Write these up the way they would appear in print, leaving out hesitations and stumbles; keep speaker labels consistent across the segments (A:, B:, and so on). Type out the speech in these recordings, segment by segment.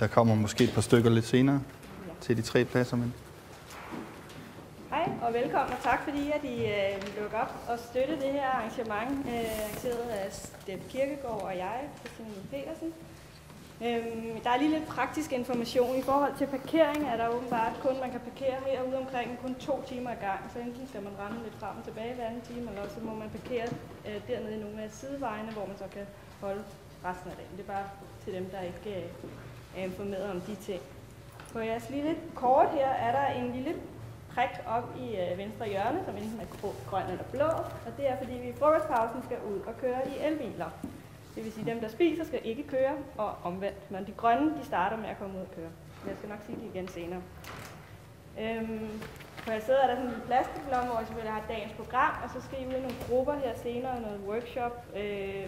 A: Der kommer måske et par stykker lidt senere til de 3 pladser. Men...
B: Hej og velkommen, og tak fordi at I vil lukke op og støtte det her arrangement, arrangeret af Steffen Kirkegaard og jeg, Christine Petersen. Der er lige lidt praktisk information. I forhold til parkering er der åbenbart kun, man kan parkere herude omkring kun 2 timer ad gang, så enten skal man rende lidt frem og tilbage hver anden time, eller så må man parkere dernede i nogle af sidevejene, hvor man så kan holde resten af dagen. Det er bare til dem, der ikke er informeret om de ting. På jeres lille kort her er der en lille prik op i venstre hjørne, som enten er grøn eller blå, og det er fordi vi i frokostpausen skal ud og køre i elbiler. Det vil sige, at dem, der spiser, skal ikke køre, og omvendt. Men de grønne, de starter med at komme ud og køre. Jeg skal nok sige det igen senere. På jeres sæde er der sådan en plastiklomme, hvor I selvfølgelig har dagens program, og så skal I ud i nogle grupper her senere, noget workshop,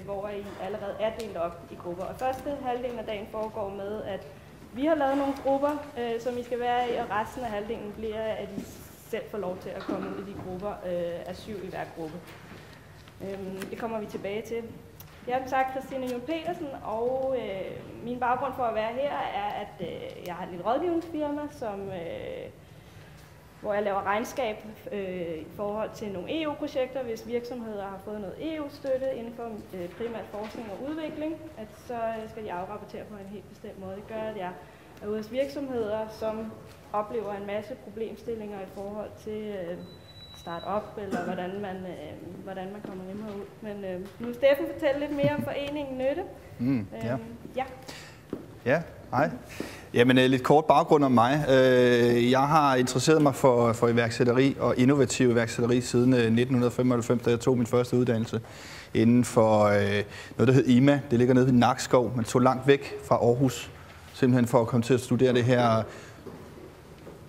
B: hvor I allerede er delt op i grupper. Og første halvdelen af dagen foregår med, at vi har lavet nogle grupper, som I skal være i, og resten af halvdelen bliver, at I selv får lov til at komme ud i de grupper af 7 i hver gruppe. Det kommer vi tilbage til. Jeg er som sagt Christine Jun Petersen, og min baggrund for at være her er, at jeg har et lille rådgivningsfirma, hvor jeg laver regnskab i forhold til nogle EU-projekter, hvis virksomheder har fået noget EU-støtte inden for primært forskning og udvikling, at så skal de afrapportere på en helt bestemt måde. Det gør, at jeg er ude hos virksomheder, som oplever en masse problemstillinger i forhold til start-up, eller hvordan man kommer nemmere ud. Men nu vil Steffen fortælle lidt mere om foreningen Nytte.
A: Ja, hej. Jamen, lidt kort baggrund om mig. Jeg har interesseret mig for iværksætteri og innovativ iværksætteri siden 1995, da jeg tog min første uddannelse inden for noget, der hed IMA. Det ligger nede ved Nakskov, men tog langt væk fra Aarhus, simpelthen for at komme til at studere det her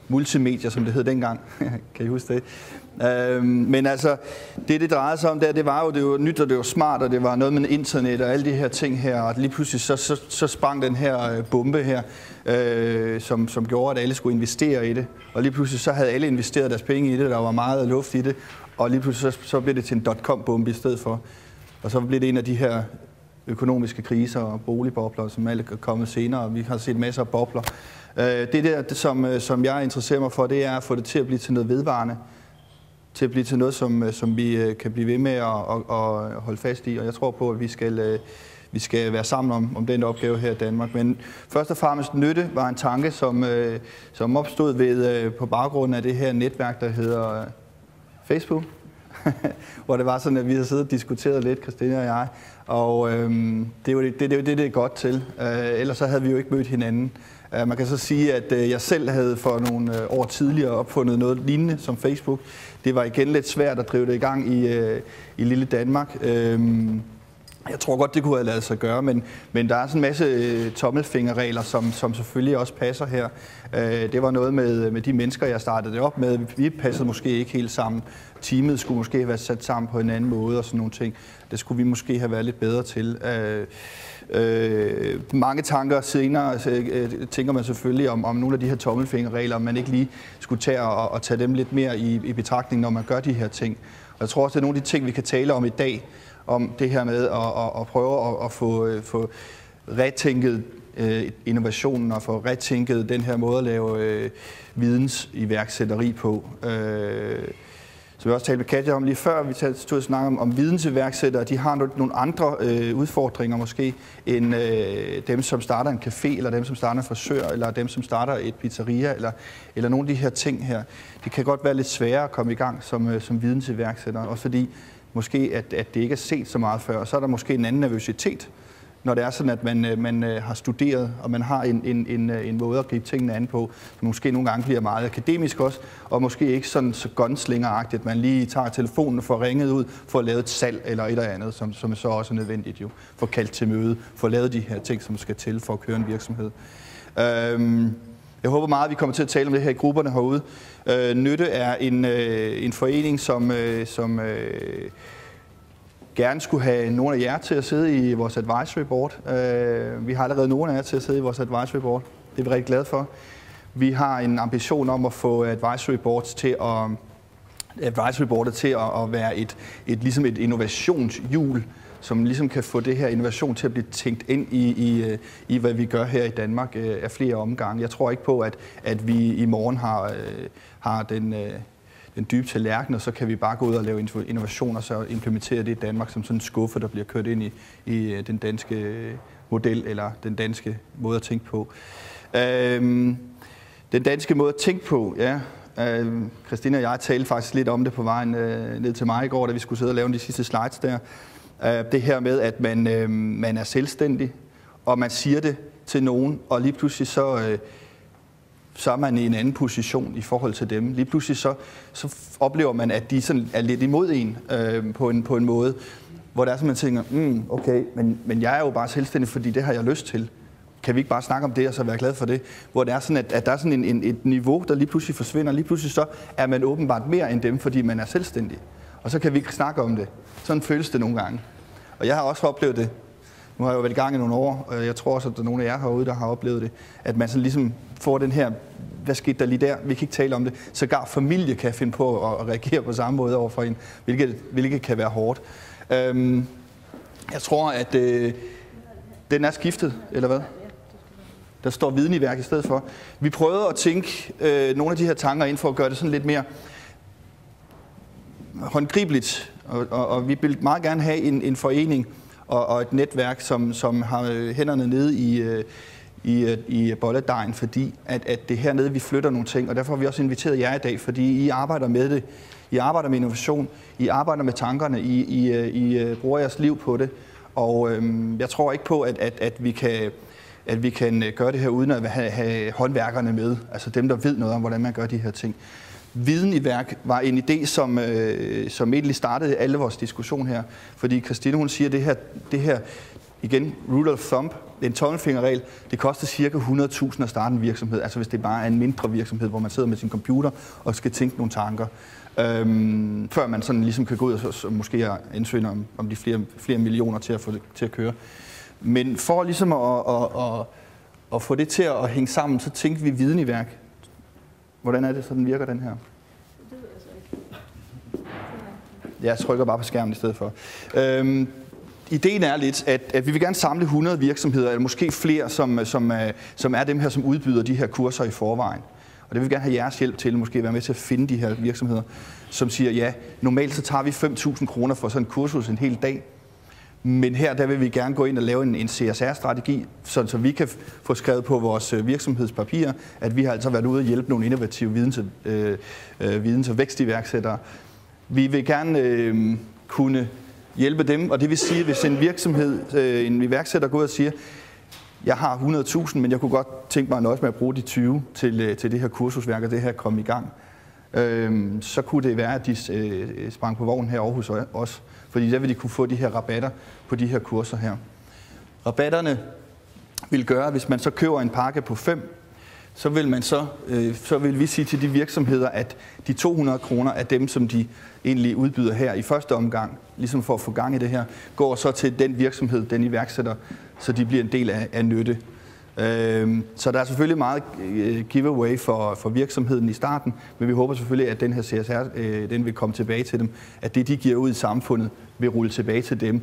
A: multimedia, som det hed dengang. Kan I huske det? Men altså, det drejede sig om det var nyt, og det var smart, og det var noget med internet og alle de her ting her, og lige pludselig så sprang den her bombe her, som gjorde, at alle skulle investere i det, og lige pludselig så havde alle investeret deres penge i det, der var meget luft i det, og lige pludselig så blev det til en dot-com-bombe i stedet for, og så blev det en af de her økonomiske kriser og boligbobler, som alle er kommet senere, og vi har set masser af bobler. Det som jeg interesserer mig for, det er at få det til at blive til noget vedvarende, til at blive til noget, som vi kan blive ved med at holde fast i. Og jeg tror på, at vi skal være sammen om den opgave her i Danmark. Men først og fremmest Nytte var en tanke, som opstod på baggrund af det her netværk, der hedder Facebook. Hvor det var sådan, at vi havde siddet og diskuteret lidt, Christine og jeg. Og det er det godt til. Ellers så havde vi jo ikke mødt hinanden. Man kan så sige, at jeg selv havde for nogle år tidligere opfundet noget lignende som Facebook. Det var igen lidt svært at drive det i gang i lille Danmark. Jeg tror godt, det kunne have ladet sig gøre, men der er sådan en masse tommelfingerregler, som selvfølgelig også passer her. Det var noget med de mennesker, jeg startede det op med. Vi passede måske ikke helt sammen. Teamet skulle måske have været sat sammen på en anden måde og sådan nogle ting. Det skulle vi måske have været lidt bedre til. Mange tanker senere tænker man selvfølgelig om nogle af de her tommelfingerregler, om man ikke lige skulle tage dem lidt mere i betragtning, når man gør de her ting. Og jeg tror også, det er nogle af de ting, vi kan tale om i dag, om det her med at prøve at få retænket innovationen og få retænket den her måde at lave vidensiværksætteri på. Som vi også talte med Katja om lige før, vi stod og snakkede om vidensiværksættere. De har nogle andre udfordringer måske, end dem, som starter en café, eller dem, som starter en frisør, eller dem, som starter et pizzeria, eller nogle af de her ting her. Det kan godt være lidt sværere at komme i gang som vidensiværksætter, også fordi måske, at det ikke er set så meget før. Og så er der måske en anden nervøsitet, når det er sådan, at man har studeret, og man har en måde at gribe tingene an på, som måske nogle gange bliver meget akademisk også, og måske ikke sådan så gunslinger-agtigt, at man lige tager telefonen og får ringet ud, for at lave et salg eller et eller andet, som så også er nødvendigt jo, for kaldt til møde, for at lave de her ting, som skal til for at køre en virksomhed. Jeg håber meget, at vi kommer til at tale om det her i grupperne herude. Nytte er en forening, som gerne skulle have nogle af jer til at sidde i vores advisory board. Vi har allerede nogle af jer til at sidde i vores advisory board. Det er vi rigtig glade for. Vi har en ambition om at få advisory boardet til at være ligesom et innovationshjul, som ligesom kan få det her innovation til at blive tænkt ind i hvad vi gør her i Danmark af flere omgange. Jeg tror ikke på, at vi i morgen har den dybe tallerken, og så kan vi bare gå ud og lave innovationer, og så implementere det i Danmark som sådan en skuffe, der bliver kørt ind i den danske model, eller den danske måde at tænke på. Den danske måde at tænke på, ja. Christina og jeg talte faktisk lidt om det på vejen ned til mig i går, da vi skulle sidde og lave de sidste slides der. Det her med, at man er selvstændig, og man siger det til nogen, og lige pludselig så er man i en anden position i forhold til dem. Lige pludselig så oplever man, at de sådan er lidt imod en på en måde, hvor der er sådan, man tænker, okay, men jeg er jo bare selvstændig, fordi det har jeg lyst til. Kan vi ikke bare snakke om det og så være glad for det? Hvor det er sådan, at der er sådan et niveau, der lige pludselig forsvinder. Lige pludselig så er man åbenbart mere end dem, fordi man er selvstændig. Og så kan vi ikke snakke om det. Sådan føles det nogle gange. Og jeg har også oplevet det. Nu har jeg jo været i gang i nogle år, og jeg tror også, at der er nogle af jer herude, der har oplevet det. At man sådan ligesom får den her, hvad skete der lige der? Vi kan ikke tale om det. Sågar familie kan finde på at reagere på samme måde over for en, hvilket kan være hårdt. Jeg tror, at den er skiftet, eller hvad? Der står viden i værk i stedet for. Vi prøvede at tænke nogle af de her tanker ind for at gøre det sådan lidt mere håndgribeligt. Og vi vil meget gerne have en forening og et netværk, som har hænderne nede i bolledejen, fordi at det hernede, vi flytter nogle ting. Og derfor har vi også inviteret jer i dag, fordi I arbejder med det. I arbejder med innovation. I arbejder med tankerne. I bruger jeres liv på det. Og jeg tror ikke på, at vi kan gøre det her uden at have håndværkerne med, altså dem, der ved noget om, hvordan man gør de her ting. Viden i værk var en idé, som egentlig startede alle vores diskussion her, fordi Christine, hun siger, det her igen, rule of thumb, en tommelfingerregel, det koster cirka 100.000 at starte en virksomhed, altså hvis det bare er en mindre virksomhed, hvor man sidder med sin computer og skal tænke nogle tanker, før man sådan ligesom kan gå ud og måske ansøge om de flere millioner til at få det til at køre. Men for ligesom at få det til at hænge sammen, så tænkte vi viden i værk. Hvordan er det, så den virker, den her? Det ved jeg så ikke. Jeg trykker bare på skærmen i stedet for. Ideen er lidt, at vi vil gerne samle 100 virksomheder, eller måske flere, som er dem her, som udbyder de her kurser i forvejen. Og det vil vi gerne have jeres hjælp til, måske være med til at finde de her virksomheder, som siger, ja, normalt så tager vi 5.000 kroner for sådan en kursus en hel dag. Men her der vil vi gerne gå ind og lave en CSR-strategi, så vi kan få skrevet på vores virksomhedspapir, at vi har altså været ude og hjælpe nogle innovative videns- og vækstiværksættere. Vi vil gerne kunne hjælpe dem, og det vil sige, hvis en virksomhed, en iværksætter går ud og siger, jeg har 100.000, men jeg kunne godt tænke mig nøjes med at bruge de 20 til det her kursusværk, og det her komme i gang. Så kunne det være, at de sprang på vognen her hos os, fordi der vil de kunne få de her rabatter på de her kurser her. Rabatterne vil gøre, hvis man så køber en pakke på 5, så vil vi sige til de virksomheder, at de 200 kroner af dem, som de egentlig udbyder her i første omgang, ligesom for at få gang i det her, går så til den virksomhed, den iværksætter, så de bliver en del af nytte. Så der er selvfølgelig meget giveaway for virksomheden i starten, men vi håber selvfølgelig, at den her CSR, den vil komme tilbage til dem, at det, de giver ud i samfundet, vil rulle tilbage til dem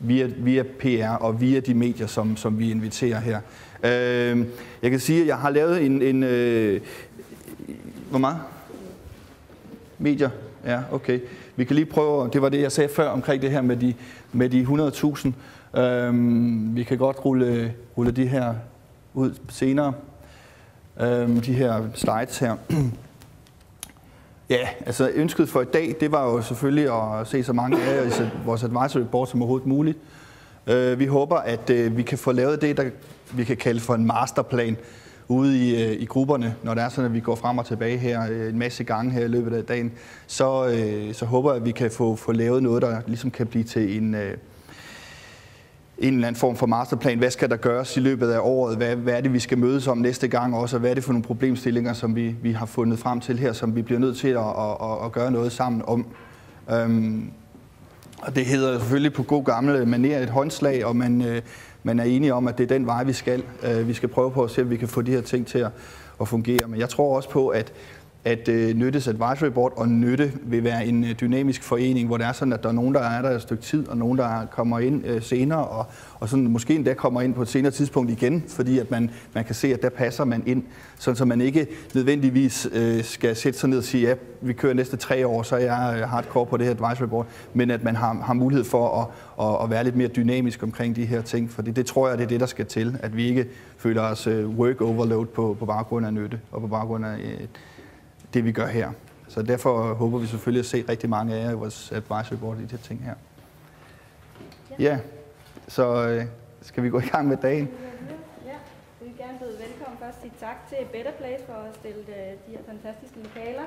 A: via PR og via de medier, som vi inviterer her. Jeg kan sige, at jeg har lavet en hvor meget? Medier? Ja, okay. Vi kan lige prøve, det var det, jeg sagde før omkring det her med de 100.000. Vi kan godt rulle de her ud senere. De her slides her. Ja, altså ønsket for i dag, det var jo selvfølgelig at se så mange af vores advisory board som overhovedet muligt. Vi håber, at vi kan få lavet det, der vi kan kalde for en masterplan ude i grupperne, når det er sådan, at vi går frem og tilbage her en masse gange her i løbet af dagen. Så håber jeg, at vi kan få lavet noget, der ligesom kan blive til en eller anden form for masterplan. Hvad skal der gøres i løbet af året? Hvad er det, vi skal mødes om næste gang også? Og hvad er det for nogle problemstillinger, som vi har fundet frem til her, som vi bliver nødt til at gøre noget sammen om? Og det hedder selvfølgelig på god gamle manér et håndslag, og man er enige om, at det er den vej, vi skal. Vi skal prøve på at se, om vi kan få de her ting til at fungere. Men jeg tror også på, at Nyttes Advisory Board og Nytte vil være en dynamisk forening, hvor det er sådan, at der er nogen, der er der et stykke tid, og nogen, der kommer ind senere, og sådan måske endda kommer ind på et senere tidspunkt igen, fordi at man kan se, at der passer man ind, sådan så man ikke nødvendigvis skal sætte sig ned og sige, ja, vi kører næste 3 år, så er jeg hardcore på det her Advisory Board, men at man har mulighed for at være lidt mere dynamisk omkring de her ting, for det tror jeg, det er det, der skal til, at vi ikke føler os work overload på baggrund af Nytte og på baggrund af det, vi gør her. Så derfor håber vi selvfølgelig at se rigtig mange af jer i vores advisory board i de her ting her. Ja, så skal vi gå i gang med dagen?
B: Ja, jeg vil gerne byde velkommen. Først sige tak til Better Place for at stille de her fantastiske lokaler